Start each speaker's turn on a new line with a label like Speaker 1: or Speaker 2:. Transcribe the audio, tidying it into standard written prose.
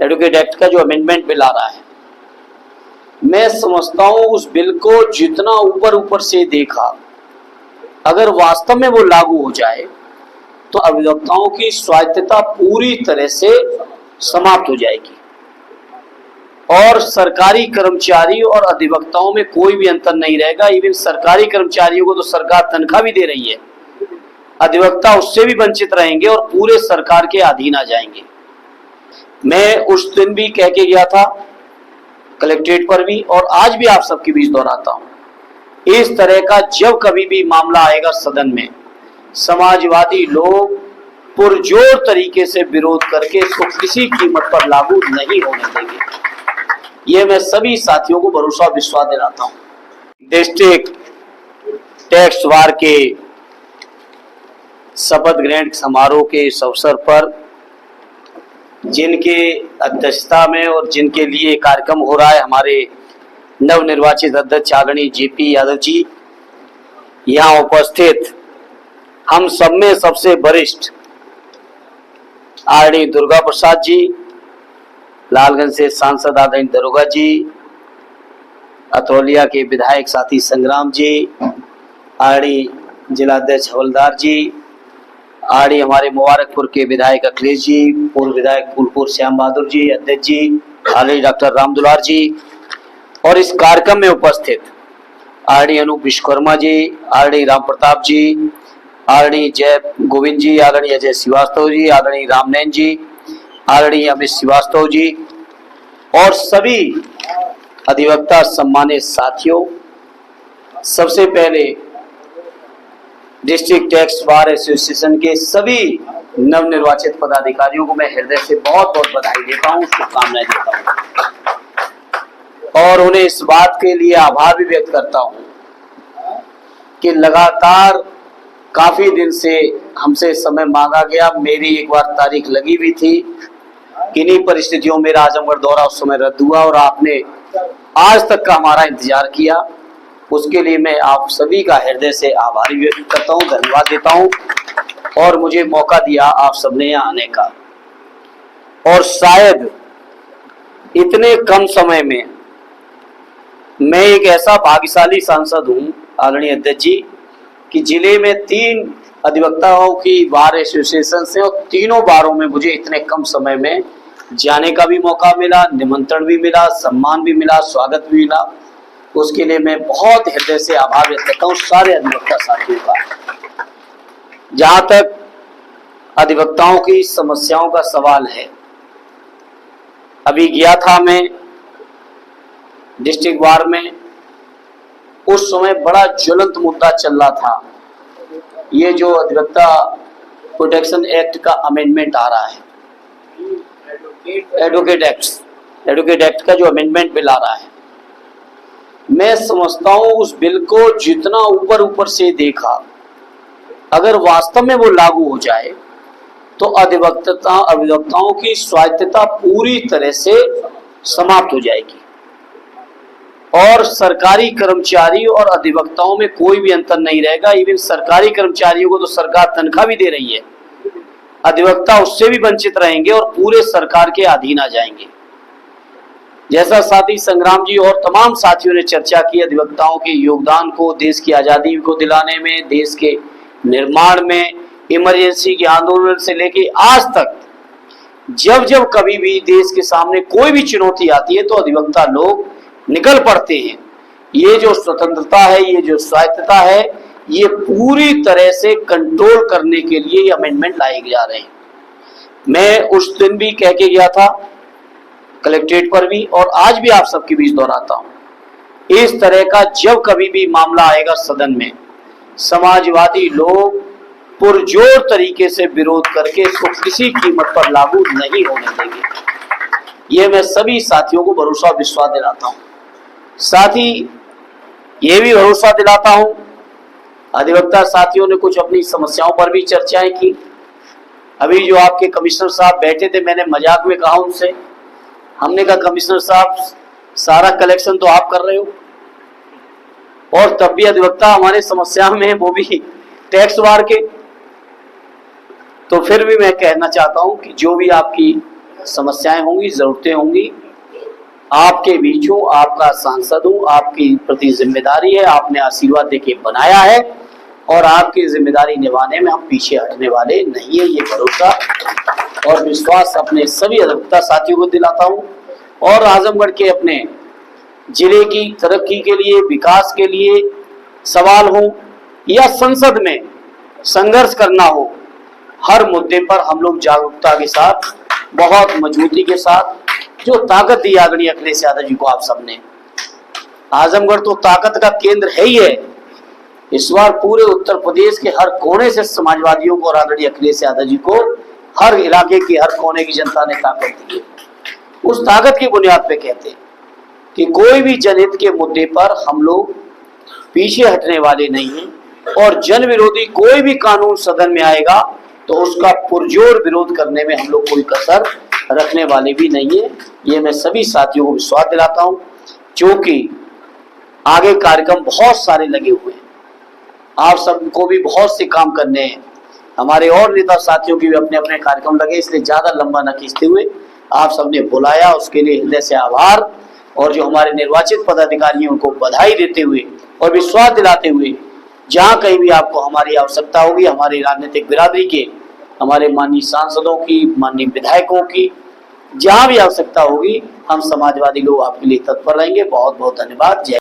Speaker 1: Advocate act का जो amendment bill आ रहा है, मैं समझता हूं उस बिल को जितना ऊपर ऊपर से देखा, अगर वास्तव में वो लागू हो जाए तो अधिवक्ताओं की स्वायत्तता पूरी तरह से समाप्त हो जाएगी और सरकारी कर्मचारी और अधिवक्ताओं में कोई भी अंतर नहीं रहेगा। इवन सरकारी कर्मचारियों को तो सरकार तनख्वाह भी दे रही है, अधिवक्ता उससे भी वंचित रहेंगे और पूरे सरकार के अधीन आ जाएंगे। मैं उस दिन भी कह के गया था कलेक्ट्रेट पर भी, और आज भी आप सबके बीच दोहराता हूं, इस तरह का जब कभी भी मामला आएगा सदन में, समाजवादी लोग पुरजोर तरीके से विरोध करके इसको किसी कीमत पर लागू नहीं होने देंगे। ये मैं सभी साथियों को भरोसा और विश्वास दिलाता हूं। डिस्ट्रिक्ट टैक्स बार के शपथ ग्रहण समारोह के इस अवसर पर जिनके अध्यक्षता में और जिनके लिए कार्यक्रम हो रहा है, हमारे नवनिर्वाचित अध्यक्ष आदरणीय जेपी यादव जी, यहाँ उपस्थित हम सब में सबसे वरिष्ठ आदरणीय दुर्गा प्रसाद जी, लालगंज से सांसद आदरणीय दरोगा जी, अतरौलिया के विधायक साथी संग्राम जी, आदरणीय जिलाध्यक्ष हवलदार जी, आदरणीय हमारे मुबारकपुर के विधायक अखिलेश जी, पूर्व विधायक फूलपुर श्याम बहादुर जी, अध्यक्ष जी आदरणीय डॉक्टर रामदुलार जी, और इस कार्यक्रम में उपस्थित आदरणीय अनूप विश्वकर्मा जी, आदरणीय राम प्रताप जी, आदरणीय जय गोविंद जी, आदरणीय अजय श्रीवास्तव जी, आदरणीय रामनैन जी, आदरणीय अमित श्रीवास्तव जी और सभी अधिवक्ता सम्मानित साथियों, सबसे पहले डिस्ट्रिक्ट टैक्स बार एसोसिएशन के सभी नवनिर्वाचित पदाधिकारियों को मैं हृदय से बहुत बहुत बधाई देता हूँ, शुभकामनाएं देता हूँ और उन्हें इस बात के लिए आभार भी व्यक्त करता हूँ कि लगातार काफी दिन से हमसे समय मांगा गया। मेरी एक बार तारीख लगी हुई थी, किन्हीं परिस्थितियों में मेरा आजमगढ़ दौरा उस समय रद्द हुआ और आपने आज तक का हमारा इंतजार किया, उसके लिए मैं आप सभी का हृदय से आभारी व्यक्त करता हूँ, धन्यवाद देता हूँ और मुझे मौका दिया आप सबने यहाँ आने का। और शायद इतने कम समय में मैं एक ऐसा भाग्यशाली सांसद हूँ आदरणीय अध्यक्ष जी कि जिले में 3 अधिवक्ताओं की बार एसोसिएशन से और तीनों बारों में मुझे इतने कम समय में जाने का भी मौका मिला, निमंत्रण भी मिला, सम्मान भी मिला, स्वागत भी मिला। उसके लिए मैं बहुत हृदय से आभार व्यक्त करता हूँ सारे अधिवक्ता साथियों का। जहां तक अधिवक्ताओं की समस्याओं का सवाल है, अभी गया था मैं डिस्ट्रिक्ट बार में, उस समय बड़ा ज्वलंत मुद्दा चल रहा था, ये जो अधिवक्ता प्रोटेक्शन एक्ट का अमेंडमेंट आ रहा है, एडवोकेट एक्ट का जो अमेंडमेंट बिल आ रहा है, मैं समझता हूं उस बिल को जितना ऊपर ऊपर से देखा, अगर वास्तव में वो लागू हो जाए तो अधिवक्ताओं की स्वायत्तता पूरी तरह से समाप्त हो जाएगी और सरकारी कर्मचारी और अधिवक्ताओं में कोई भी अंतर नहीं रहेगा। इवन सरकारी कर्मचारियों को तो सरकार तनख्वाह भी दे रही है, अधिवक्ता उससे भी वंचित रहेंगे और पूरे सरकार के अधीन आ जाएंगे। जैसा साथी संग्राम जी और तमाम साथियों ने चर्चा की, अधिवक्ताओं के योगदान को, देश की आजादी को दिलाने में, देश के निर्माण में, इमरजेंसी के आंदोलन से लेके आज तक जब जब कभी भी देश के सामने कोई भी चुनौती आती है तो अधिवक्ता लोग निकल पड़ते हैं। ये जो स्वतंत्रता है, ये जो स्वायत्तता है, ये पूरी तरह से कंट्रोल करने के लिए ये अमेंडमेंट लाए जा रहे हैं। मैं उस दिन भी कह के गया था कलेक्ट्रेट पर भी और आज भी आप सबके बीच दोहराता हूं, इस तरह का जब कभी भी मामला आएगा सदन में, समाजवादी लोग पुरजोर तरीके से विरोध करके इसको किसी कीमत पर लागू नहीं होने देंगे। ये मैं सभी साथियों को भरोसा और विश्वास दिलाता हूं। साथ ही ये भी भरोसा दिलाता हूं, अधिवक्ता साथियों ने कुछ अपनी समस्याओं पर भी चर्चाएं की। अभी जो आपके कमिश्नर साहब बैठे थे, मैंने मजाक में कहा उनसे, हमने कहा कमिश्नर साहब सारा कलेक्शन तो आप कर रहे हो और तब भी अधिवक्ता हमारे समस्या में है, वो भी टैक्स बार के। तो फिर भी मैं कहना चाहता हूं कि जो भी आपकी समस्याएं होंगी, जरूरतें होंगी, आपके बीच हूँ, आपका सांसद हूँ, आपकी प्रति जिम्मेदारी है, आपने आशीर्वाद देके बनाया है और आपकी जिम्मेदारी निभाने में हम पीछे हटने वाले नहीं है। ये भरोसा और विश्वास अपने सभी अधिवक्ता साथियों को दिलाता हूँ। और आजमगढ़ के अपने जिले की तरक्की के लिए, विकास के लिए सवाल हो या संसद में संघर्ष करना हो, हर मुद्दे पर हम लोग जागरूकता के साथ, बहुत मजबूती के साथ, जो ताकत दी आदरणीय अखिलेश यादव जी को आप सबने, आजमगढ़ तो ताकत का केंद्र है ही है। इस बार पूरे उत्तर प्रदेश के हर कोने से समाजवादियों को और आदरणीय अखिलेश यादव जी को, हर इलाके की हर कोने की जनता ने ताकत दी है। उस ताकत की बुनियाद पे कहते हैं कि कोई भी जनहित के मुद्दे पर हम लोग पीछे हटने वाले नहीं हैं और जन विरोधी कोई भी कानून सदन में आएगा तो उसका पुरजोर विरोध करने में हम लोग कोई कसर रखने वाले भी नहीं है। ये मैं सभी साथियों को विश्वास दिलाता हूं, क्योंकि आगे कार्यक्रम बहुत सारे लगे हुए हैं, आप सबको भी बहुत से काम करने हैं, हमारे और नेता साथियों की भी अपने अपने कार्यक्रम लगे, इसलिए ज्यादा लंबा न खींचते हुए आप सबने बुलाया उसके लिए हृदय से आभार। और जो हमारे निर्वाचित पदाधिकारी हैं उनको बधाई देते हुए और विश्वास दिलाते हुए, जहां कहीं भी आपको हमारी आवश्यकता होगी, हमारी राजनीतिक बिरादरी के, हमारे माननीय सांसदों की, माननीय विधायकों की, जहां भी आवश्यकता होगी, हम समाजवादी लोग आपके लिए तत्पर रहेंगे। बहुत बहुत धन्यवाद। जय